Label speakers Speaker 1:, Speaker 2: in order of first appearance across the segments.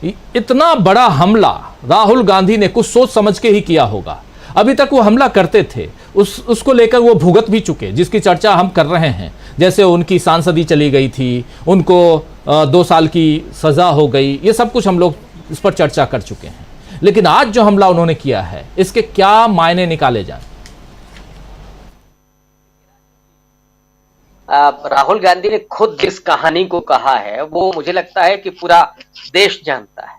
Speaker 1: इतना बड़ा हमला राहुल गांधी ने कुछ सोच समझ के ही किया होगा। अभी तक वो हमला करते थे, उसको लेकर वो भुगत भी चुके, जिसकी चर्चा हम कर रहे हैं। जैसे उनकी सांसदी चली गई थी, उनको 2 साल की सजा हो गई, ये सब कुछ हम लोग इस पर चर्चा कर चुके हैं। लेकिन आज जो हमला उन्होंने किया है, इसके क्या मायने निकाले जाए?
Speaker 2: राहुल गांधी ने खुद जिस कहानी को कहा है वो मुझे लगता है कि पूरा देश जानता है,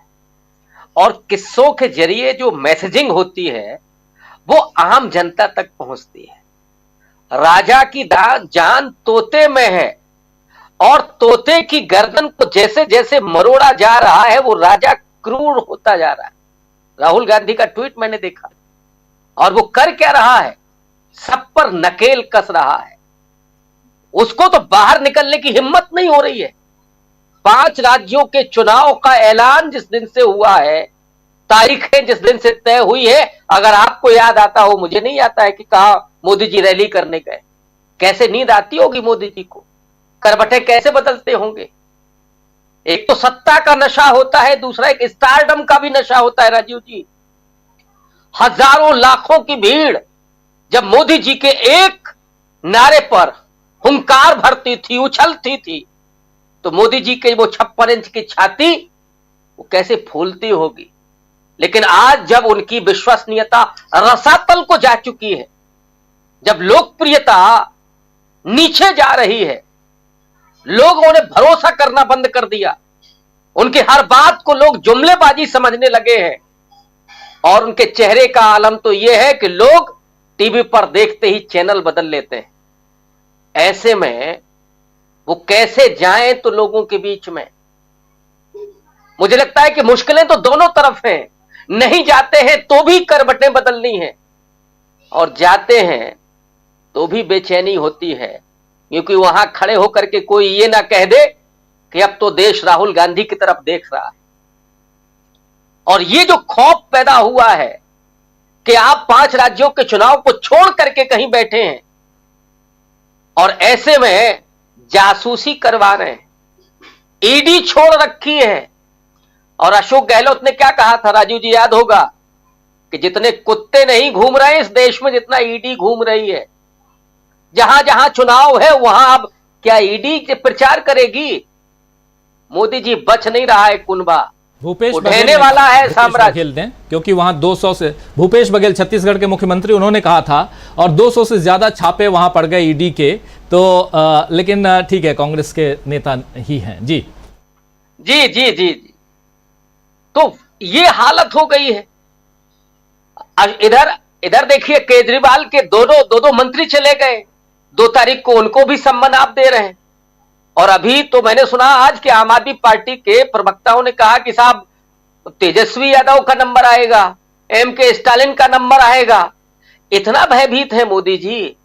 Speaker 2: और किस्सों के जरिए जो मैसेजिंग होती है वो आम जनता तक पहुंचती है। राजा की जान तोते में है, और तोते की गर्दन को जैसे जैसे मरोड़ा जा रहा है वो राजा क्रूर होता जा रहा है। राहुल गांधी का ट्वीट मैंने देखा, और वो कर क्या रहा है, सब पर नकेल कस रहा है। उसको तो बाहर निकलने की हिम्मत नहीं हो रही है। 5 राज्यों के चुनाव का ऐलान जिस दिन से हुआ है, तारीखें जिस दिन से तय हुई है, अगर आपको याद आता हो, मुझे नहीं आता है कि कहा मोदी जी रैली करने गए। कैसे नींद आती होगी मोदी जी को, करवटें कैसे बदलते होंगे। एक तो सत्ता का नशा होता है, दूसरा एक स्टारडम का भी नशा होता है। राजीव जी, हजारों लाखों की भीड़ जब मोदी जी के एक नारे पर हुंकार भरती थी, उछलती थी, तो मोदी जी के वो 56 इंच की छाती वो कैसे फूलती होगी। लेकिन आज जब उनकी विश्वसनीयता रसातल को जा चुकी है, जब लोकप्रियता नीचे जा रही है, लोगों ने भरोसा करना बंद कर दिया, उनकी हर बात को लोग जुमलेबाजी समझने लगे हैं, और उनके चेहरे का आलम तो यह है कि लोग टीवी पर देखते ही चैनल बदल लेते हैं। ऐसे में वो कैसे जाएं तो लोगों के बीच में? मुझे लगता है कि मुश्किलें तो दोनों तरफ हैं। नहीं जाते हैं तो भी करवटें बदलनी है, और जाते हैं तो भी बेचैनी होती है, क्योंकि वहां खड़े होकर के कोई ये ना कह दे कि अब तो देश राहुल गांधी की तरफ देख रहा है। और ये जो खौफ पैदा हुआ है कि आप 5 राज्यों के चुनाव को छोड़ करके कहीं बैठे हैं, और ऐसे में जासूसी करवा रहे हैं, ईडी छोड़ रखी है। और अशोक गहलोत ने क्या कहा था, राजीव जी याद होगा, कि जितने कुत्ते नहीं घूम रहे इस देश में जितना ईडी घूम रही है। जहां जहां चुनाव है वहां अब क्या ईडी प्रचार करेगी? मोदी जी बच नहीं रहा है कुनबा,
Speaker 1: भूपेश
Speaker 2: उठने वाला है साम्राज्य।
Speaker 1: क्योंकि वहां 200 से, भूपेश बघेल छत्तीसगढ़ के मुख्यमंत्री, उन्होंने कहा था, और 200 से ज्यादा छापे वहां पड़ गए ईडी के। तो लेकिन ठीक है, कांग्रेस के नेता ही हैं। जी
Speaker 2: जी जी जी जी, तो ये हालत हो गई है। इधर देखिए, केजरीवाल के दो मंत्री चले गए, 2 तारीख को उनको भी सम्मान आप दे रहे हैं। और अभी तो मैंने सुना आज कि आम आदमी पार्टी के प्रवक्ताओं ने कहा कि साहब तेजस्वी यादव का नंबर आएगा, के स्टालिन का नंबर आएगा। इतना भयभीत है मोदी जी,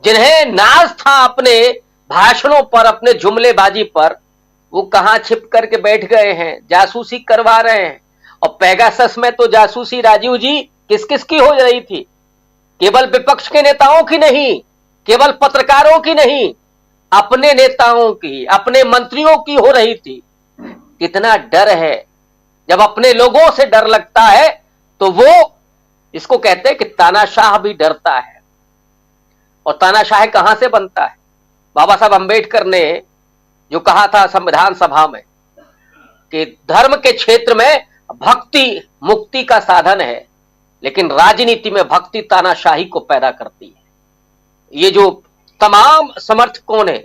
Speaker 2: जिन्हें नाज था अपने भाषणों पर, अपने जुमलेबाजी पर, वो कहां छिप करके बैठ गए हैं, जासूसी करवा रहे हैं। और पेगासस में तो जासूसी राजीव जी किस किस की हो रही थी? केवल विपक्ष के नेताओं की नहीं, केवल पत्रकारों की नहीं, अपने नेताओं की, अपने मंत्रियों की हो रही थी। कितना डर है। जब अपने लोगों से डर लगता है तो वो, इसको कहते हैं कि तानाशाह भी डरता है। और तानाशाह कहां से बनता है? बाबा साहब अंबेडकर ने जो कहा था संविधान सभा में कि धर्म के क्षेत्र में भक्ति मुक्ति का साधन है, लेकिन राजनीति में भक्ति तानाशाही को पैदा करती है। ये जो तमाम समर्थकों ने,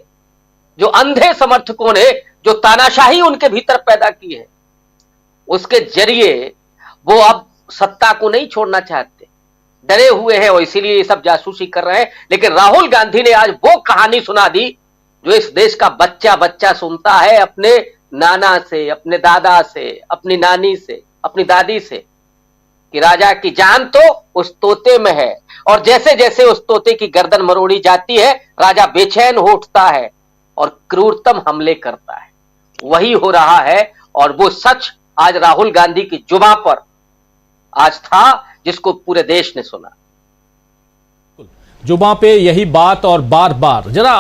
Speaker 2: जो अंधे समर्थकों ने जो तानाशाही उनके भीतर पैदा की है, उसके जरिए वो अब सत्ता को नहीं छोड़ना चाहते, डरे हुए हैं, और इसीलिए ये सब जासूसी कर रहे हैं। लेकिन राहुल गांधी ने आज वो कहानी सुना दी जो इस देश का बच्चा बच्चा सुनता है, अपने नाना से, अपने दादा से, अपनी नानी से, अपनी दादी से, कि राजा की जान तो उस तोते में है, और जैसे जैसे उस तोते की गर्दन मरोड़ी जाती है, राजा बेचैन हो उठता है और क्रूरतम हमले करता है। वही हो रहा है, और वो सच आज राहुल गांधी की जुबान पर आज था, जिसको पूरे देश ने सुना।
Speaker 1: जुबान पे यही बात, और बार बार जरा